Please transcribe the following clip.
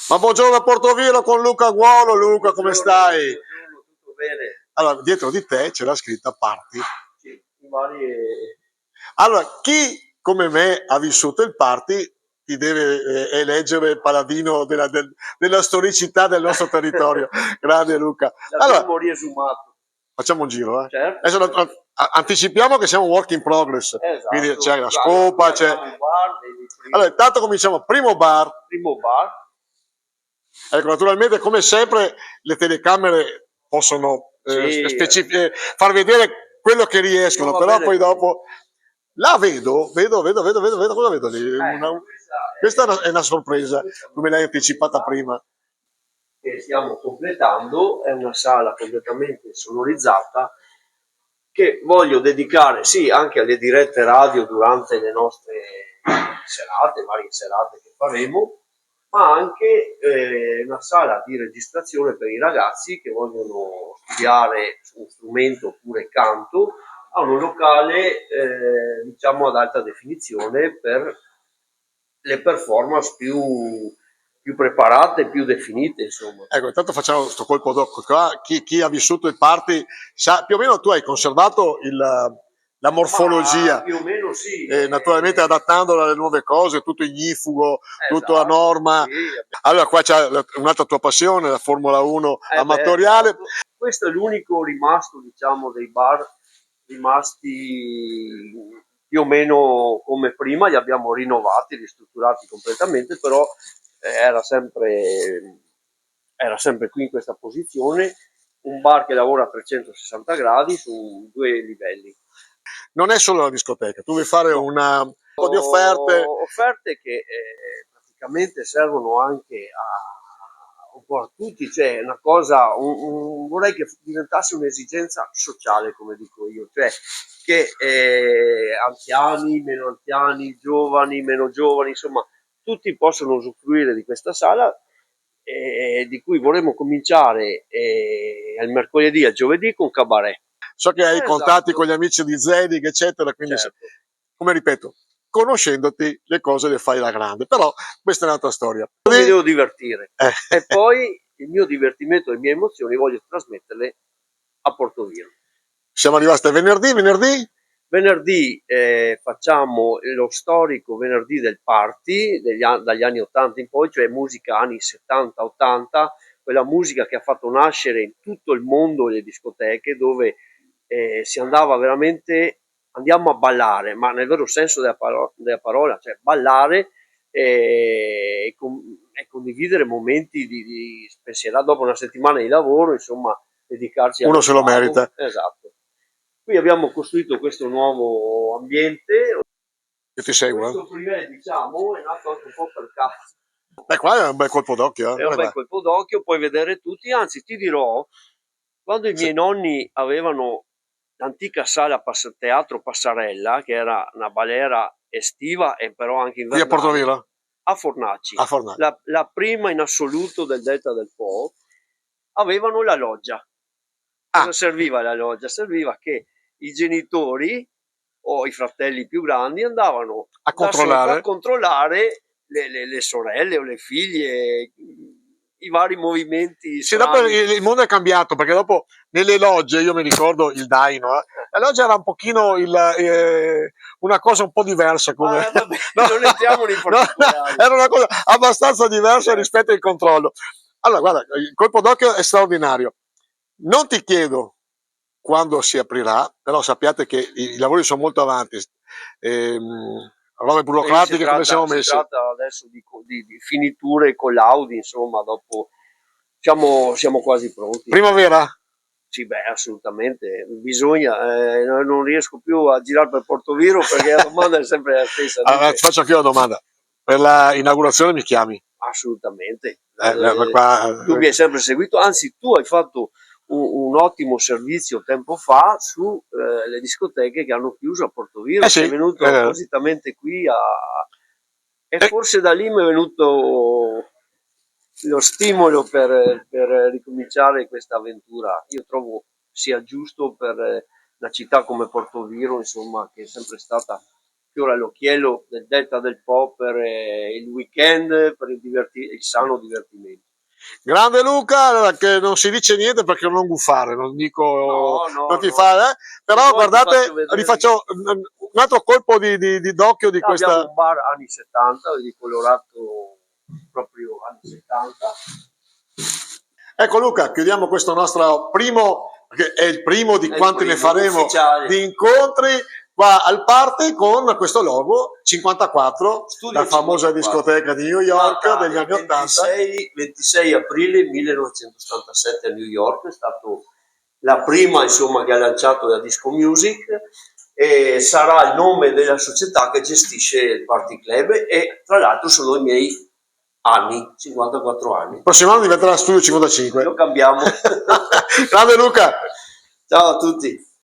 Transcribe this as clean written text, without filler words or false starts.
Ma buongiorno da Portoviejo con Luca Guolo. Luca, come stai? Buongiorno, tutto bene? Allora, dietro di te c'è la scritta Party. Sì, i vari... Allora, chi come me ha vissuto il Party ti deve eleggere paladino della storicità del nostro territorio. Grande Luca. Allora, L'abbiamo riesumato. facciamo un giro, eh. Certo, Adesso certo. Anticipiamo che siamo work in progress, quindi Esatto. c'è la Guarda, qui scopa, c'è... abbiamo un bar, vedi, Allora, intanto cominciamo. Primo bar. primo bar. Ecco, naturalmente, come sempre, le telecamere possono Sì, far vedere quello che riescono, non va però bene poi così. dopo la vedo, cosa vedo lì? Questa è una sorpresa, Questa come l'hai anticipata prima. che stiamo completando, è una sala completamente sonorizzata che voglio dedicare sì anche alle dirette radio durante le nostre serate, varie serate che faremo, ma anche una sala di registrazione per i ragazzi che vogliono studiare un strumento oppure canto a un locale diciamo ad alta definizione per le performance più preparate, più definite, insomma. Ecco, intanto facciamo questo colpo d'occhio qua. Chi ha vissuto il party sa, più o meno tu hai conservato la Ma morfologia, più o meno sì, naturalmente adattandola alle nuove cose, tutto ignifugo, tutto a esatto, norma. sì. Allora, qua c'è un'altra tua passione, la Formula 1 Beh, amatoriale. esatto. Questo è l'unico rimasto, diciamo, dei bar rimasti più o meno come prima, li abbiamo rinnovati, ristrutturati completamente, però era era sempre qui in questa posizione, un bar che lavora a 360 gradi su due livelli. Non è solo la discoteca, tu vuoi fare No, un po' di offerte. offerte che praticamente servono anche un po' a tutti, cioè una cosa, vorrei che diventasse un'esigenza sociale, come dico io, cioè che anziani, meno anziani, giovani, meno giovani, insomma, tutti possono usufruire di questa sala di cui vorremmo cominciare il mercoledì e il giovedì con cabaret. So che hai contatti con Esatto, gli amici di Zedig, eccetera, quindi, certo. come ripeto, conoscendoti le cose le fai alla grande, però questa è un'altra storia. Mi devo divertire Eh, e poi il mio divertimento e le mie emozioni voglio trasmetterle a Portoviejo. siamo arrivati a venerdì. Venerdì facciamo lo storico venerdì del party dagli anni 80 in poi, cioè musica anni 70-80, quella musica che ha fatto nascere in tutto il mondo le discoteche dove si andava veramente, andiamo a ballare, ma nel vero senso della parola, cioè ballare e condividere momenti di spensierata dopo una settimana di lavoro, insomma, dedicarci Uno allo se lo svago. merita. Esatto. Qui abbiamo costruito questo nuovo ambiente. Io ti seguo. Questo privé, diciamo, è nato anche un po' per caso. Beh, qua è un bel colpo d'occhio. È un bel colpo d'occhio, puoi vedere tutti, anzi ti dirò, quando i Sì. miei nonni avevano l'antica sala teatro Passarella, che era una balera estiva e però anche Qui a invernale, Portoviejo? a Fornaci, A Fornari. la prima in assoluto del Delta del Po, avevano la loggia. Cosa Ah, serviva la loggia? Serviva che i genitori o i fratelli più grandi andavano a da sopra a controllare. controllare le sorelle o le figlie, i vari movimenti Sì, dopo strani. il mondo è cambiato, perché dopo nelle logge, io mi ricordo il Daino, la loggia era un pochino una cosa un po' diversa, come... Vabbè, no, non entriamo nei no, particolari. era una cosa abbastanza diversa rispetto al controllo. Allora, guarda, il colpo d'occhio è straordinario. Non ti chiedo quando si aprirà, però sappiate che i lavori sono molto avanti. Robe burocratiche come siamo Si messi. tratta adesso di finiture e collaudi, insomma, dopo siamo quasi pronti. Primavera? Sì, beh, assolutamente, bisogna, non riesco più a girare per Portoviejo perché la domanda è sempre la stessa. Allora, Dunque, ti faccio anche una domanda. Per la inaugurazione mi chiami? assolutamente. Tu Qua, mi hai sempre seguito, anzi tu hai fatto un ottimo servizio tempo fa su le discoteche che hanno chiuso a Portoviejo, sì, sei venuto appositamente qui e forse da lì mi è venuto lo stimolo per ricominciare questa avventura. Io trovo sia giusto per una città come Portoviejo, insomma, che è sempre stata fiore all'occhiello del Delta del Po per il weekend, per il sano divertimento. Grande Luca, allora, che non si dice niente perché non gufare, non dico, non ti fa, però Poi guardate, rifaccio un altro colpo d'occhio di questa. Abbiamo un bar anni 70, di colorato proprio anni 70. Ecco Luca, chiudiamo questo nostro primo, che è il primo di quanti ne faremo ufficiale, di incontri qua al Parte con questo logo 54, Studio la famosa 54. Discoteca di New York degli anni 80. 26 aprile 1977 a New York, è stato la prima insomma che ha lanciato la Disco Music, e sarà il nome della società che gestisce il Party Club, e tra l'altro sono i miei anni, 54 anni. Il prossimo anno diventerà Studio 55. Lo cambiamo. Grande Luca. Ciao a tutti.